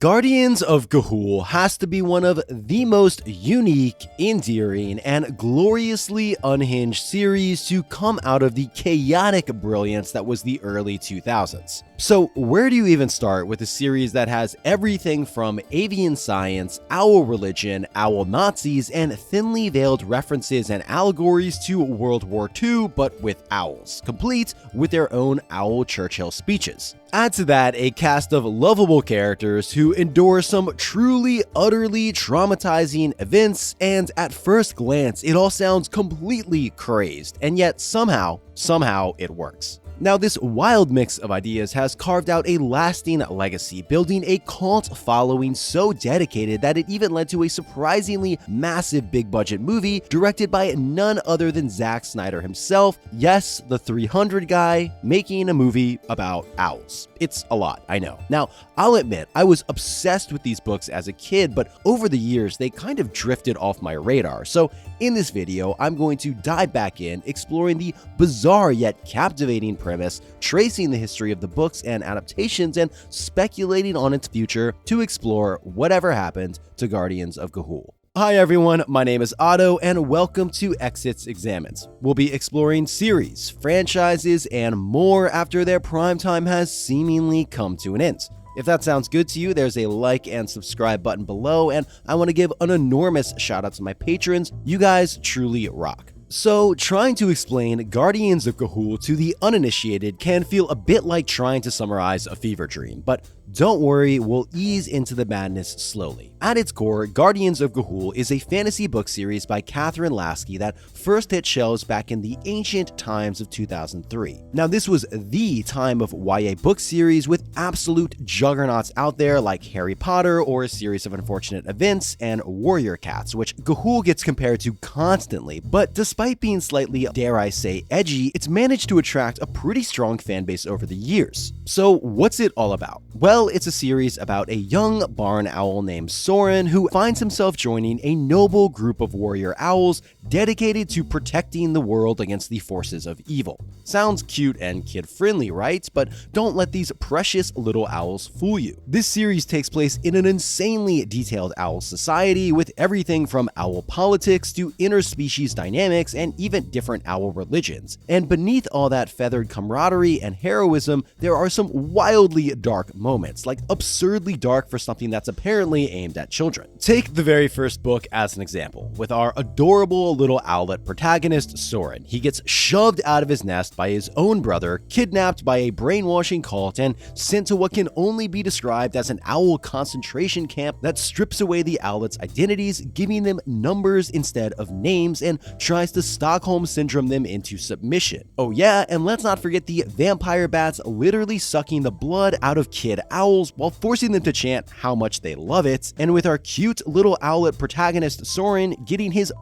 Guardians of Ga'Hoole has to be one of the most unique, endearing, and gloriously unhinged series to come out of the chaotic brilliance that was the early 2000s. So where do you even start with a series that has everything from avian science, owl religion, owl Nazis, and thinly veiled references and allegories to World War II, but with owls, complete with their own Owl Churchill speeches? Add to that a cast of lovable characters who endure some truly, utterly traumatizing events, and at first glance, it all sounds completely crazed, and yet somehow it works. Now, this wild mix of ideas has carved out a lasting legacy, building a cult following so dedicated that it even led to a surprisingly massive big-budget movie directed by none other than Zack Snyder himself. Yes, the 300 guy making a movie about owls. It's a lot, I know. Now, I'll admit, I was obsessed with these books as a kid, but over the years, they kind of drifted off my radar. So in this video, I'm going to dive back in, exploring the bizarre yet captivating premise, tracing the history of the books and adaptations, and speculating on its future to explore whatever happened to Guardians of Ga'Hoole. Hi everyone, my name is Otto, and welcome to Exits Examines. We'll be exploring series, franchises, and more after their prime time has seemingly come to an end. If that sounds good to you, there's a like and subscribe button below, and I want to give an enormous shout out to my patrons. You guys truly rock. So, trying to explain Guardians of Ga'Hoole to the uninitiated can feel a bit like trying to summarize a fever dream, but don't worry, we'll ease into the madness slowly. At its core, Guardians of Ga'Hoole is a fantasy book series by Catherine Lasky that first hit shelves back in the ancient times of 2003. Now, this was the time of YA book series with absolute juggernauts out there like Harry Potter or A Series of Unfortunate Events and Warrior Cats, which Ga'Hoole gets compared to constantly, but despite being slightly, dare I say, edgy, it's managed to attract a pretty strong fanbase over the years. So what's it all about? Well, it's a series about a young barn owl named Soren who finds himself joining a noble group of warrior owls dedicated to protecting the world against the forces of evil. Sounds cute and kid-friendly, right? But don't let these precious little owls fool you. This series takes place in an insanely detailed owl society with everything from owl politics to interspecies dynamics and even different owl religions. And beneath all that feathered camaraderie and heroism, there are some wildly dark moments, like absurdly dark for something that's apparently aimed at children. Take the very first book as an example, with our adorable little owlet protagonist, Soren. He gets shoved out of his nest by his own brother, kidnapped by a brainwashing cult, and sent to what can only be described as an owl concentration camp that strips away the owlets' identities, giving them numbers instead of names, and tries to Stockholm Syndrome them into submission. Oh yeah, and let's not forget the vampire bats literally sucking the blood out of kid owls while forcing them to chant how much they love it, and with our cute little owlet protagonist Soren getting his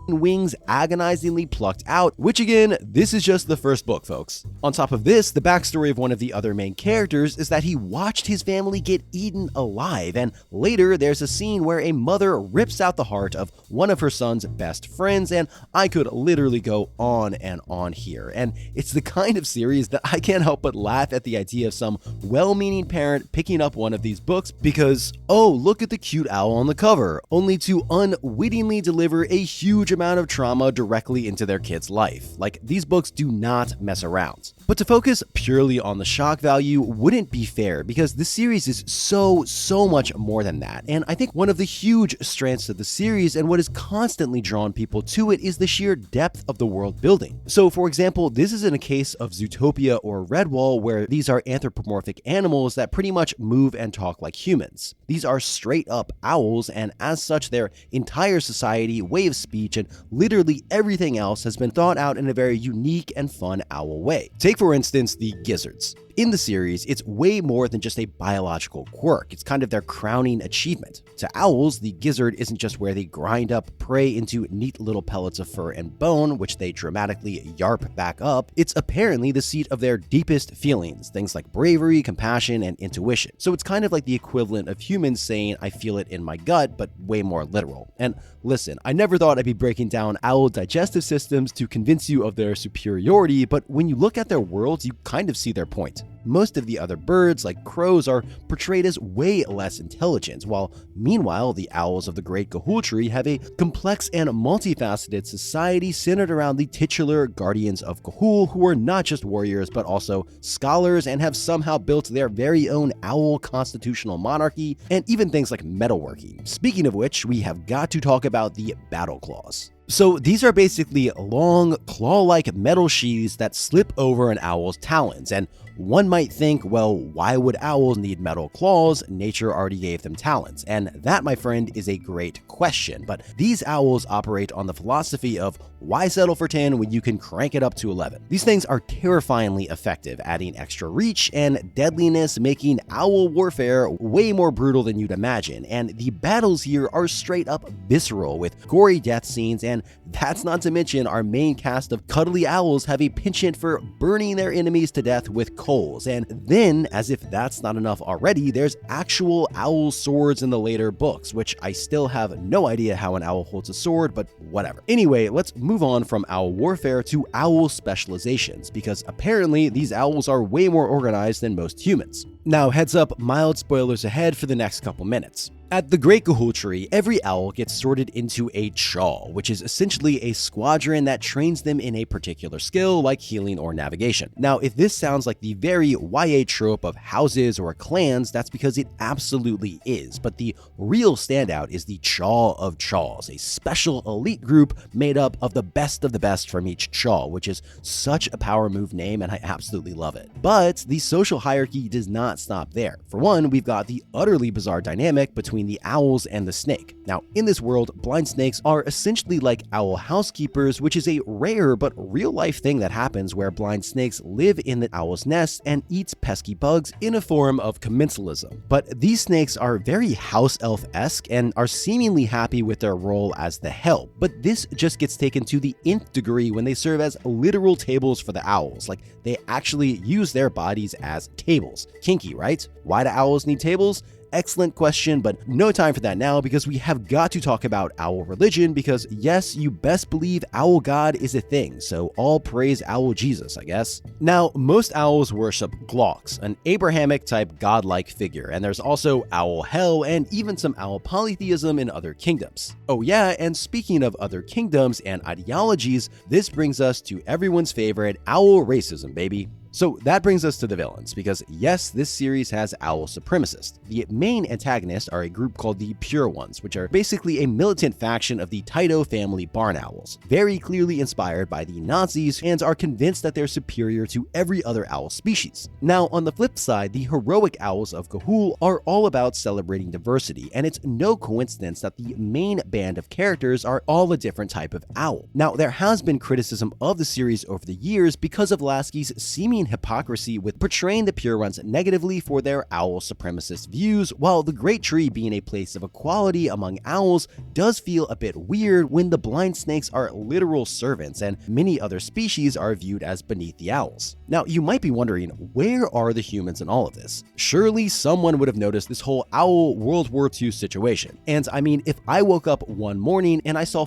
wings agonizingly plucked out, which again, this is just the first book, folks. On top of this, the backstory of one of the other main characters is that he watched his family get eaten alive, and later there's a scene where a mother rips out the heart of one of her son's best friends, and I could literally go on and on here. And it's the kind of series that I can't help but laugh at the idea of some well-meaning parent picking up one of these books because, oh, look at the cute owl on the cover, only to unwittingly deliver a huge amount of trauma directly into their kid's life. Like, these books do not mess around. But to focus purely on the shock value wouldn't be fair because this series is so much more than that. And I think one of the huge strengths of the series and what has constantly drawn people to it is the sheer depth of the world building. So for example, this isn't a case of Zootopia or Redwall where these are anthropomorphic animals that pretty much move and talk like humans. These are straight up owls, and as such their entire society, way of speech, and literally everything else has been thought out in a very unique and fun owl way. Take for instance the gizzards. In the series, it's way more than just a biological quirk. It's kind of their crowning achievement. To owls, the gizzard isn't just where they grind up prey into neat little pellets of fur and bone, which they dramatically yarp back up. It's apparently the seat of their deepest feelings, things like bravery, compassion, and intuition. So it's kind of like the equivalent of humans saying, I feel it in my gut, but way more literal. And listen, I never thought I'd be breaking down owl digestive systems to convince you of their superiority, but when you look at their worlds, you kind of see their point. Most of the other birds, like crows, are portrayed as way less intelligent, while meanwhile the owls of the Great Ga'Hoole Tree have a complex and multifaceted society centered around the titular guardians of Ga'Hoole, who are not just warriors but also scholars and have somehow built their very own owl constitutional monarchy, and even things like metalworking. Speaking of which, we have got to talk about the battle claws. So these are basically long, claw-like metal sheaths that slip over an owl's talons, and one might think, well, why would owls need metal claws? Nature already gave them talons. And that, my friend, is a great question. But these owls operate on the philosophy of why settle for 10 when you can crank it up to 11? These things are terrifyingly effective, adding extra reach and deadliness, making owl warfare way more brutal than you'd imagine. And the battles here are straight up visceral, with gory death scenes, and that's not to mention our main cast of cuddly owls have a penchant for burning their enemies to death with coals. And then, as if that's not enough already, there's actual owl swords in the later books, which I still have no idea how an owl holds a sword, but whatever. Anyway, let's move on from owl warfare to owl specializations, because apparently these owls are way more organized than most humans. Now, heads up, mild spoilers ahead for the next couple minutes. At the Great Ga'Hoole Tree, every owl gets sorted into a chaw, which is essentially a squadron that trains them in a particular skill like healing or navigation. Now, if this sounds like the very YA trope of houses or clans, that's because it absolutely is, but the real standout is the Chaw of Chaws, a special elite group made up of the best from each chaw, which is such a power move name and I absolutely love it. But the social hierarchy does not stop there. For one, we've got the utterly bizarre dynamic between the owls and the snake. Now, in this world, blind snakes are essentially like owl housekeepers, which is a rare but real-life thing that happens where blind snakes live in the owl's nest and eats pesky bugs in a form of commensalism. But these snakes are very house elf-esque and are seemingly happy with their role as the help, but this just gets taken to the nth degree when they serve as literal tables for the owls. Like, they actually use their bodies as tables. Kinky, right? Why do owls need tables? Excellent question, but no time for that now because we have got to talk about owl religion because yes, you best believe owl god is a thing, so all praise owl Jesus, I guess. Now, most owls worship Glaucs, an Abrahamic type godlike figure, and there's also owl hell and even some owl polytheism in other kingdoms. Oh yeah, and speaking of other kingdoms and ideologies, this brings us to everyone's favorite owl racism, baby. So that brings us to the villains, because yes, this series has owl supremacists. The main antagonists are a group called the Pure Ones, which are basically a militant faction of the Tyto family barn owls, very clearly inspired by the Nazis and are convinced that they're superior to every other owl species. Now, on the flip side, the heroic owls of Ga'Hoole are all about celebrating diversity, and it's no coincidence that the main band of characters are all a different type of owl. Now, there has been criticism of the series over the years because of Lasky's seeming hypocrisy with portraying the Pure Ones negatively for their owl supremacist views, while the Great Tree being a place of equality among owls does feel a bit weird when the blind snakes are literal servants and many other species are viewed as beneath the owls. Now, you might be wondering, where are the humans in all of this? Surely someone would have noticed this whole owl World War II situation. And I mean, if I woke up one morning and I saw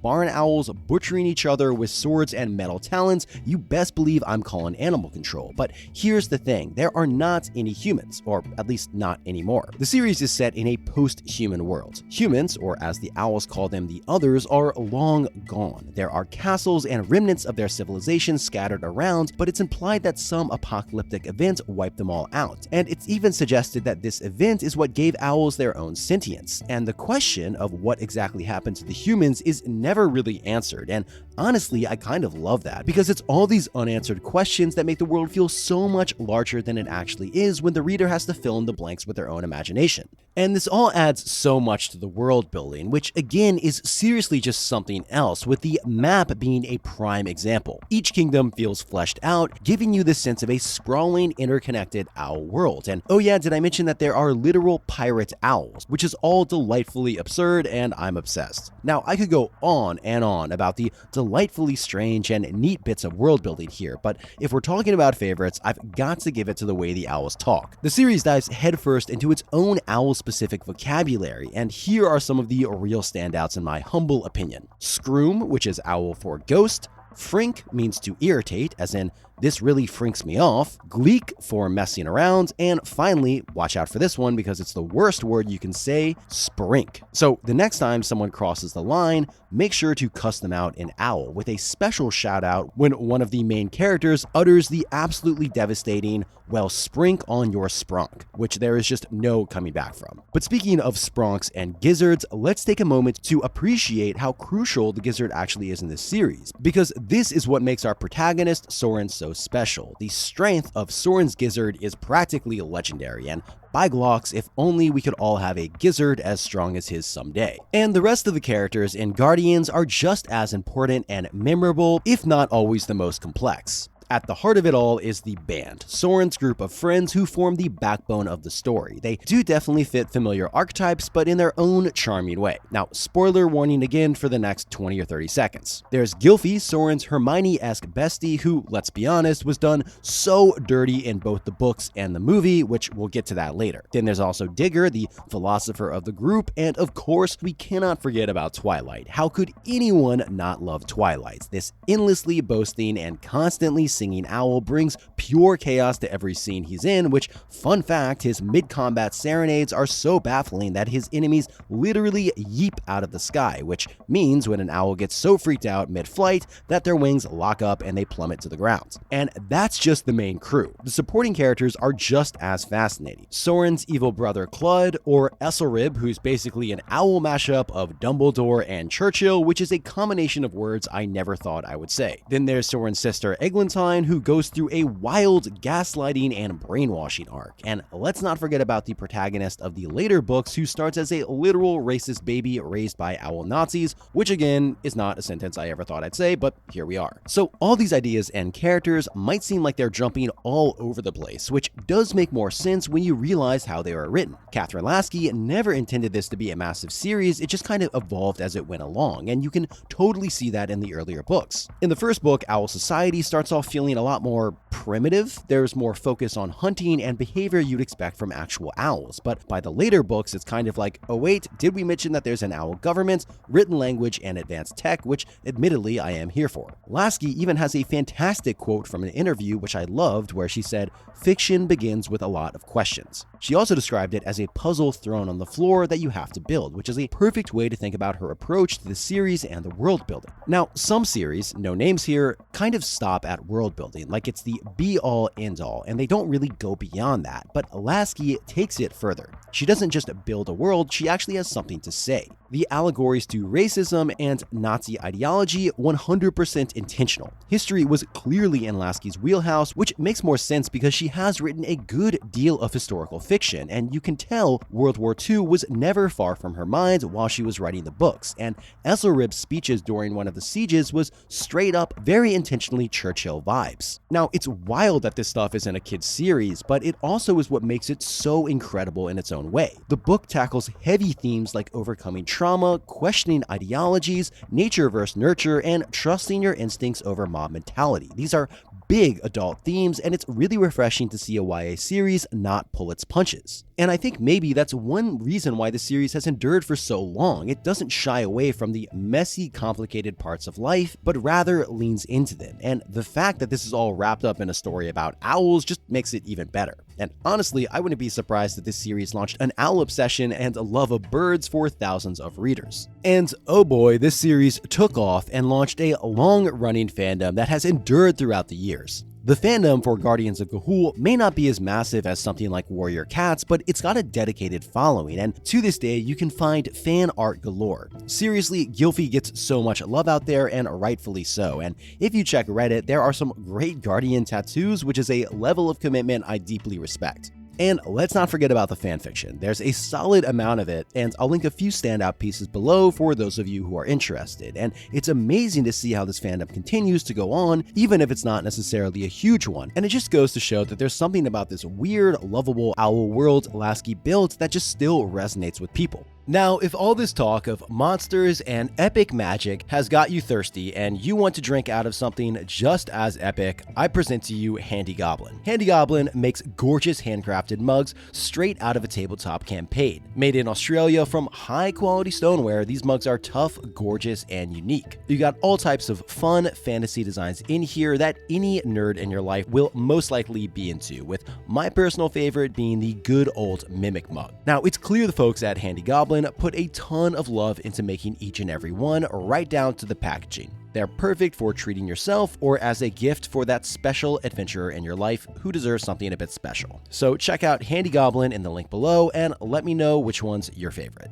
barn owls butchering each other with swords and metal talons, you best believe I'm calling animal control. But here's the thing, there are not any humans, or at least not anymore. The series is set in a post-human world. Humans, or as the owls call them, the others, are long gone. There are castles and remnants of their civilization scattered around, but it's implied that some apocalyptic event wiped them all out. And it's even suggested that this event is what gave owls their own sentience. And the question of what exactly happened to the humans is never really answered, and honestly, I kind of love that, because it's all these unanswered questions that make the world feel so much larger than it actually is when the reader has to fill in the blanks with their own imagination. And this all adds so much to the world building, which again is seriously just something else, with the map being a prime example. Each kingdom feels fleshed out, giving you this sense of a sprawling, interconnected owl world. And oh yeah, did I mention that there are literal pirate owls, which is all delightfully absurd, and I'm obsessed. Now, I could go on and on about the delightfully strange and neat bits of world building here, but if we're talking about favorites, I've got to give it to the way the owls talk. The series dives headfirst into its own owl-specific vocabulary, and here are some of the real standouts in my humble opinion. Scroom, which is owl for ghost. Frink means to irritate, as in this really freaks me off, gleek for messing around, and finally, watch out for this one because it's the worst word you can say, sprink. So the next time someone crosses the line, make sure to cuss them out in owl with a special shout out when one of the main characters utters the absolutely devastating, well, sprink on your spronk, which there is just no coming back from. But speaking of spronks and gizzards, let's take a moment to appreciate how crucial the gizzard actually is in this series, because this is what makes our protagonist Soren so special. The strength of Soren's gizzard is practically legendary, and by Glocks, if only we could all have a gizzard as strong as his someday. And the rest of the characters in Guardians are just as important and memorable, if not always the most complex. At the heart of it all is the band, Soren's group of friends who form the backbone of the story. They do definitely fit familiar archetypes, but in their own charming way. Now, spoiler warning again for the next 20 or 30 seconds. There's Gylfi, Soren's Hermione-esque bestie, who, let's be honest, was done so dirty in both the books and the movie, which we'll get to that later. Then there's also Digger, the philosopher of the group, and of course, we cannot forget about Twilight. How could anyone not love Twilight? This endlessly boasting and constantly singing owl brings pure chaos to every scene he's in, which, fun fact, his mid-combat serenades are so baffling that his enemies literally yeep out of the sky, which means when an owl gets so freaked out mid-flight that their wings lock up and they plummet to the ground. And that's just the main crew. The supporting characters are just as fascinating. Soren's evil brother Clud, or Esselrib, who's basically an owl mashup of Dumbledore and Churchill, which is a combination of words I never thought I would say. Then there's Soren's sister Eglantine, who goes through a wild gaslighting and brainwashing arc. And let's not forget about the protagonist of the later books, who starts as a literal racist baby raised by owl Nazis, which again is not a sentence I ever thought I'd say, but here we are. So all these ideas and characters might seem like they're jumping all over the place, which does make more sense when you realize how they were written. Catherine Lasky never intended this to be a massive series, it just kind of evolved as it went along, and you can totally see that in the earlier books. In the first book, Owl Society starts off feeling a lot more primitive. There's more focus on hunting and behavior you'd expect from actual owls, but by the later books, it's kind of like, oh wait, did we mention that there's an owl government, written language, and advanced tech, which admittedly I am here for. Lasky even has a fantastic quote from an interview which I loved, where she said, "Fiction begins with a lot of questions." She also described it as a puzzle thrown on the floor that you have to build, which is a perfect way to think about her approach to the series and the world building. Now, some series, no names here, kind of stop at world building, like it's the be-all, end-all, and they don't really go beyond that, but Lasky takes it further. She doesn't just build a world, she actually has something to say. The allegories to racism and Nazi ideology, 100% intentional. History was clearly in Lasky's wheelhouse, which makes more sense because she has written a good deal of historical fiction, and you can tell World War II was never far from her mind while she was writing the books, and Esselrib's speeches during one of the sieges was straight up very intentionally Churchill vibes. Now, it's wild that this stuff is in a kid's series, but it also is what makes it so incredible in its own way. The book tackles heavy themes like overcoming trauma, questioning ideologies, nature versus nurture, and trusting your instincts over mob mentality. These are big adult themes, and it's really refreshing to see a YA series not pull its punches. And I think maybe that's one reason why the series has endured for so long. It doesn't shy away from the messy, complicated parts of life, but rather leans into them. And the fact that this is all wrapped up in a story about owls just makes it even better. And honestly, I wouldn't be surprised if this series launched an owl obsession and a love of birds for thousands of readers. And oh boy, this series took off and launched a long-running fandom that has endured throughout the years. The fandom for Guardians of Ga'Hoole may not be as massive as something like Warrior Cats, but it's got a dedicated following, and to this day, you can find fan art galore. Seriously, Gylfi gets so much love out there, and rightfully so, and if you check Reddit, there are some great Guardian tattoos, which is a level of commitment I deeply respect. And let's not forget about the fanfiction. There's a solid amount of it, and I'll link a few standout pieces below for those of you who are interested. And it's amazing to see how this fandom continues to go on, even if it's not necessarily a huge one. And it just goes to show that there's something about this weird, lovable owl world Lasky built that just still resonates with people. Now, if all this talk of monsters and epic magic has got you thirsty and you want to drink out of something just as epic, I present to you Handy Goblin. Handy Goblin makes gorgeous handcrafted mugs straight out of a tabletop campaign. Made in Australia from high-quality stoneware, these mugs are tough, gorgeous, and unique. You got all types of fun fantasy designs in here that any nerd in your life will most likely be into, with my personal favorite being the good old Mimic mug. Now, it's clear the folks at Handy Goblin put a ton of love into making each and every one, right down to the packaging. They're perfect for treating yourself or as a gift for that special adventurer in your life who deserves something a bit special. So check out Handy Goblin in the link below and let me know which one's your favorite.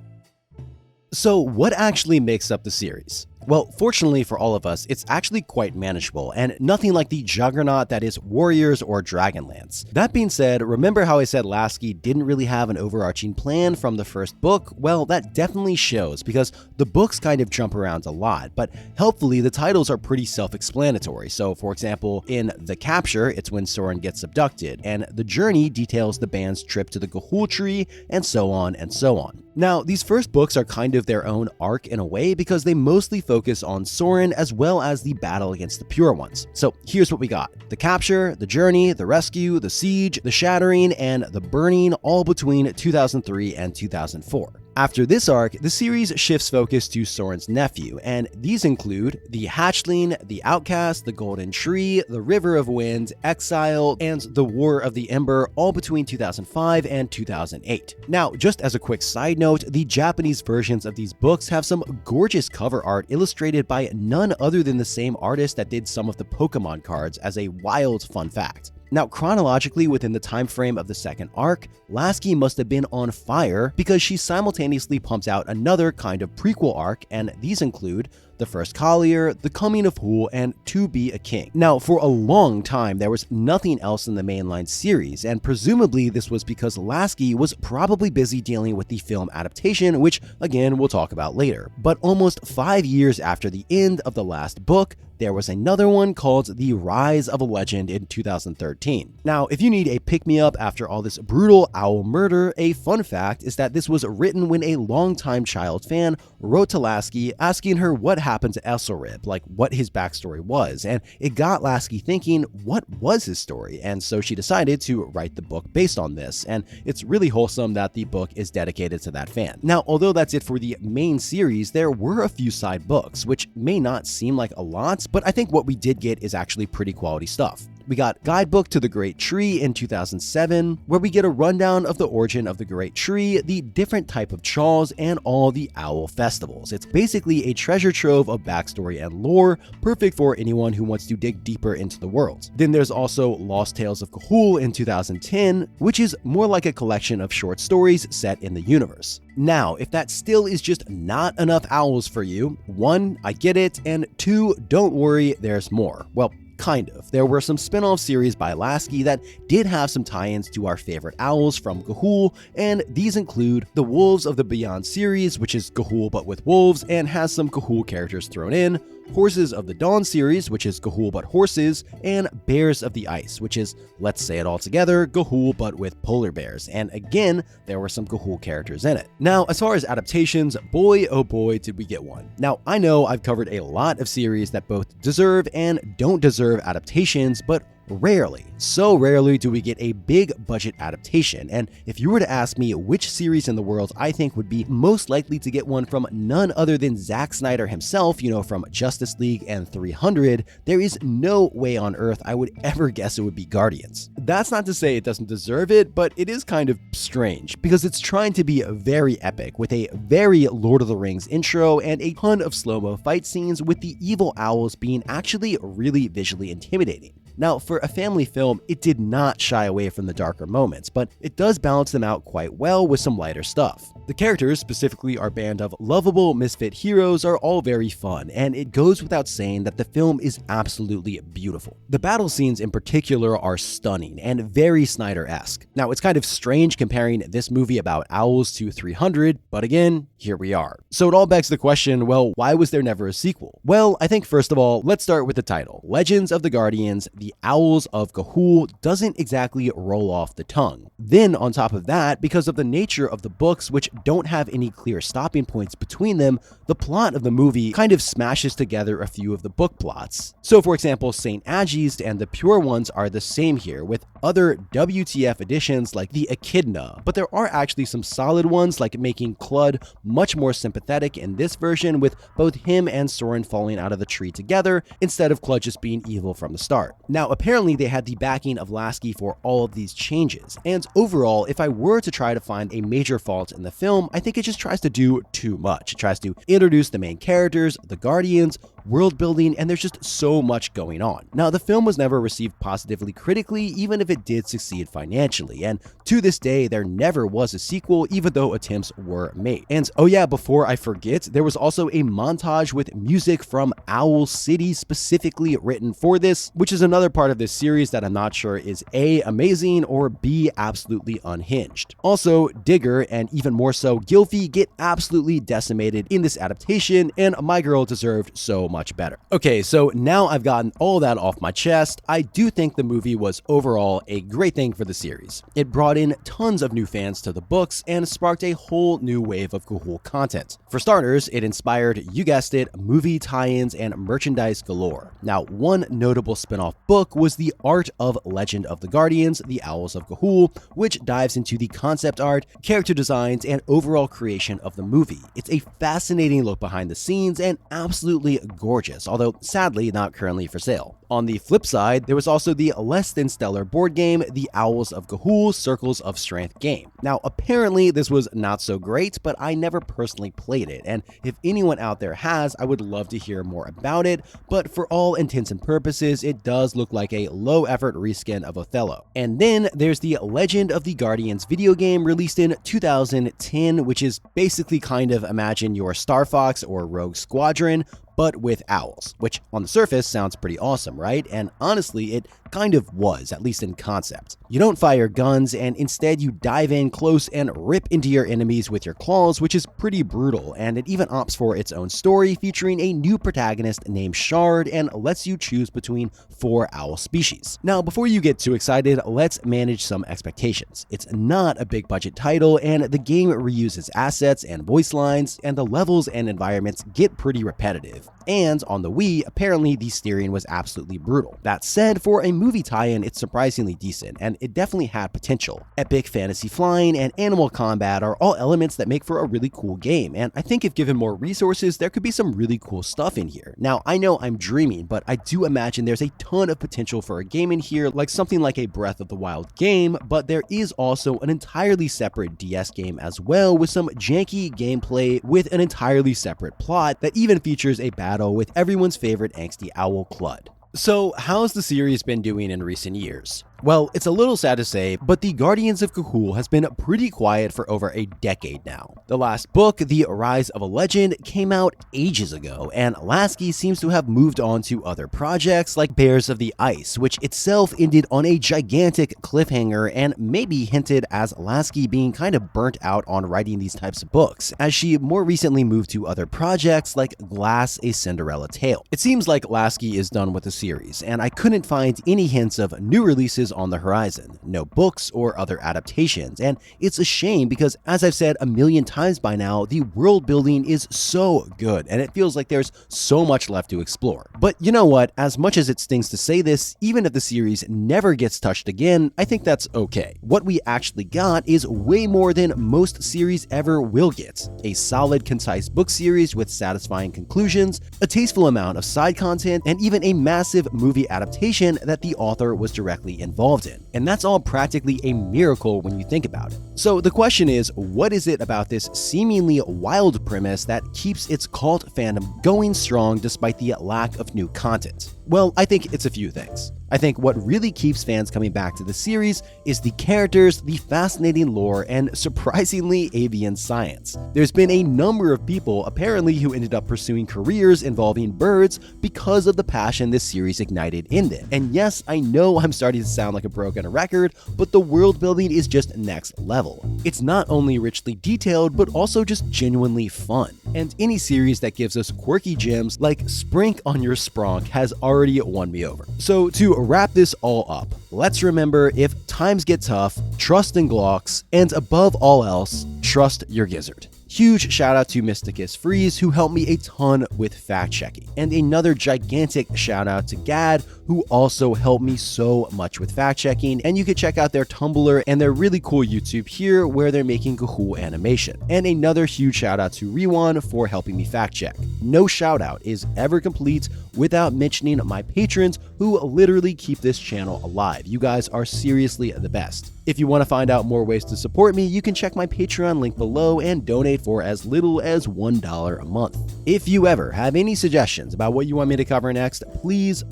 So what actually makes up the series? Well, fortunately for all of us, it's actually quite manageable and nothing like the juggernaut that is Warriors or Dragonlance. That being said, remember how I said Lasky didn't really have an overarching plan from the first book? Well, that definitely shows because the books kind of jump around a lot, but helpfully the titles are pretty self-explanatory. So for example, in The Capture, it's when Soren gets abducted, and The Journey details the band's trip to the Ga'Hoole Tree, and so on and so on. Now, these first books are kind of their own arc in a way because they mostly focus on Soren as well as the battle against the Pure Ones. So here's what we got. The Capture, The Journey, The Rescue, The Siege, The Shattering, and The Burning, all between 2003 and 2004. After this arc, the series shifts focus to Soren's nephew, and these include The Hatchling, The Outcast, The Golden Tree, The River of Wind, Exile, and The War of the Ember, all between 2005 and 2008. Now, just as a quick side note, the Japanese versions of these books have some gorgeous cover art illustrated by none other than the same artist that did some of the Pokemon cards, as a wild fun fact. Now, chronologically within the time frame of the second arc, Lasky must have been on fire because she simultaneously pumps out another kind of prequel arc, and these include The First Collier, The Coming of Hoole, and To Be a King. Now, for a long time, there was nothing else in the mainline series, and presumably this was because Lasky was probably busy dealing with the film adaptation, which again we'll talk about later. But almost 5 years after the end of the last book, there was another one called The Rise of a Legend in 2013. Now, if you need a pick-me-up after all this brutal owl murder, a fun fact is that this was written when a longtime child fan wrote to Lasky asking her what happened to Esselrib, like what his backstory was, and it got Lasky thinking, what was his story? And so she decided to write the book based on this, and it's really wholesome that the book is dedicated to that fan. Now, although that's it for the main series, there were a few side books, which may not seem like a lot, but I think what we did get is actually pretty quality stuff. We got Guidebook to the Great Tree in 2007, where we get a rundown of the origin of the Great Tree, the different type of chaws, and all the owl festivals. It's basically a treasure trove of backstory and lore, perfect for anyone who wants to dig deeper into the world. Then there's also Lost Tales of Ga'Hoole in 2010, which is more like a collection of short stories set in the universe. Now, if that still is just not enough owls for you, 1, I get it, and 2, don't worry, there's more. Well, kind of. There were some spin-off series by Lasky that did have some tie-ins to our favorite owls from Ga'Hoole, and these include the Wolves of the Beyond series, which is Ga'Hoole but with wolves and has some Ga'Hoole characters thrown in, Horses of the Dawn series, which is Ga'Hoole but horses, and Bears of the Ice, which is, let's say it all together, Ga'Hoole but with polar bears, and again, there were some Ga'Hoole characters in it. Now, as far as adaptations, boy oh boy did we get one. Now, I know I've covered a lot of series that both deserve and don't deserve adaptations, but rarely, so rarely do we get a big budget adaptation, and if you were to ask me which series in the world I think would be most likely to get one from none other than Zack Snyder himself, you know, from Justice League and 300, there is no way on earth I would ever guess it would be Guardians. That's not to say it doesn't deserve it, but it is kind of strange, because it's trying to be very epic, with a very Lord of the Rings intro and a ton of slow-mo fight scenes, with the evil owls being actually really visually intimidating. Now, for a family film, it did not shy away from the darker moments, but it does balance them out quite well with some lighter stuff. The characters, specifically our band of lovable misfit heroes, are all very fun, and it goes without saying that the film is absolutely beautiful. The battle scenes in particular are stunning and very Snyder-esque. Now, it's kind of strange comparing this movie about owls to 300, but again, here we are. So it all begs the question, well, why was there never a sequel? Well, I think first of all, let's start with the title, Legends of the Guardians, The the Owls of Ga'Hoole doesn't exactly roll off the tongue. Then on top of that, because of the nature of the books, which don't have any clear stopping points between them, the plot of the movie kind of smashes together a few of the book plots. So for example, St. Agist and the Pure Ones are the same here, with other WTF additions like the Echidna, but there are actually some solid ones, like making Clud much more sympathetic in this version, with both him and Soren falling out of the tree together instead of Clud just being evil from the start. Now apparently they had the backing of Lasky for all of these changes, and overall, if I were to try to find a major fault in the film, I think it just tries to do too much. It tries to introduce the main characters, the Guardians, world building, and there's just so much going on. Now, the film was never received positively critically, even if it did succeed financially, and to this day, there never was a sequel, even though attempts were made. And oh yeah, before I forget, there was also a montage with music from Owl City specifically written for this, which is another part of this series that I'm not sure is A, amazing, or B, absolutely unhinged. Also, Digger, and even more so Gylfi, get absolutely decimated in this adaptation, and My Girl deserved so much better. Okay, so now I've gotten all that off my chest, I do think the movie was overall a great thing for the series. It brought in tons of new fans to the books and sparked a whole new wave of Ga'Hoole content. For starters, it inspired, you guessed it, movie tie-ins and merchandise galore. Now, one notable spin-off book was The Art of Legend of the Guardians, The Owls of Ga'Hoole, which dives into the concept art, character designs, and overall creation of the movie. It's a fascinating look behind the scenes and absolutely gorgeous, although sadly not currently for sale. On the flip side, there was also the less than stellar board game, The Owls of Ga'Hoole Circles of Strength game. Now, apparently this was not so great, but I never personally played it, and if anyone out there has, I would love to hear more about it, but for all intents and purposes, it does look like a low-effort reskin of Othello. And then there's the Legend of the Guardians video game released in 2010, which is basically kind of imagine your Star Fox or Rogue Squadron, but with owls, which on the surface sounds pretty awesome, right? And honestly, it kind of was, at least in concept. You don't fire guns, and instead you dive in close and rip into your enemies with your claws, which is pretty brutal, and it even opts for its own story, featuring a new protagonist named Shard, and lets you choose between 4 owl species. Now, before you get too excited, let's manage some expectations. It's not a big budget title, and the game reuses assets and voice lines, and the levels and environments get pretty repetitive. And on the Wii, apparently the steering was absolutely brutal. That said, for a movie tie-in, it's surprisingly decent, and it definitely had potential. Epic fantasy flying and animal combat are all elements that make for a really cool game, and I think if given more resources, there could be some really cool stuff in here. Now, I know I'm dreaming, but I do imagine there's a ton of potential for a game in here, like something like a Breath of the Wild game, but there is also an entirely separate DS game as well, with some janky gameplay with an entirely separate plot that even features a battle with everyone's favorite angsty owl, Clud. So, how's the series been doing in recent years? Well, it's a little sad to say, but the Guardians of Ga'Hoole has been pretty quiet for over a decade now. The last book, The Rise of a Legend, came out ages ago, and Lasky seems to have moved on to other projects like Bears of the Ice, which itself ended on a gigantic cliffhanger and maybe hinted as Lasky being kind of burnt out on writing these types of books, as she more recently moved to other projects like Glass, A Cinderella Tale. It seems like Lasky is done with the series, and I couldn't find any hints of new releases on the horizon, no books or other adaptations, and it's a shame because, as I've said a million times by now, the world building is so good and it feels like there's so much left to explore. But you know what, as much as it stings to say this, even if the series never gets touched again, I think that's okay. What we actually got is way more than most series ever will get. A solid, concise book series with satisfying conclusions, a tasteful amount of side content, and even a massive movie adaptation that the author was directly involved in. And that's all practically a miracle when you think about it. So the question is, what is it about this seemingly wild premise that keeps its cult fandom going strong despite the lack of new content? Well, I think it's a few things. I think what really keeps fans coming back to the series is the characters, the fascinating lore, and surprisingly avian science. There's been a number of people apparently who ended up pursuing careers involving birds because of the passion this series ignited in them. And yes, I know I'm starting to sound like a broken record, but the world building is just next level. It's not only richly detailed, but also just genuinely fun. And any series that gives us quirky gems like Sprink on your Spronk has already won me over. So to wrap this all up, let's remember, if times get tough, trust in Glocks, and above all else, trust your gizzard. Huge shout out to Mysticus Freeze, who helped me a ton with fact checking. And another gigantic shout out to Gad, who also helped me so much with fact checking. And you can check out their Tumblr and their really cool YouTube here where they're making cool animation. And another huge shout out to Rewan for helping me fact check. No shout out is ever complete without mentioning my patrons who literally keep this channel alive. You guys are seriously the best. If you want to find out more ways to support me, you can check my Patreon link below and donate for as little as $1 a month. If you ever have any suggestions about what you want me to cover next, please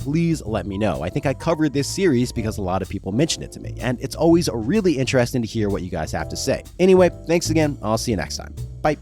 let me know. I think I covered this series because a lot of people mentioned it to me, and it's always really interesting to hear what you guys have to say. Anyway, thanks again. I'll see you next time. Bye.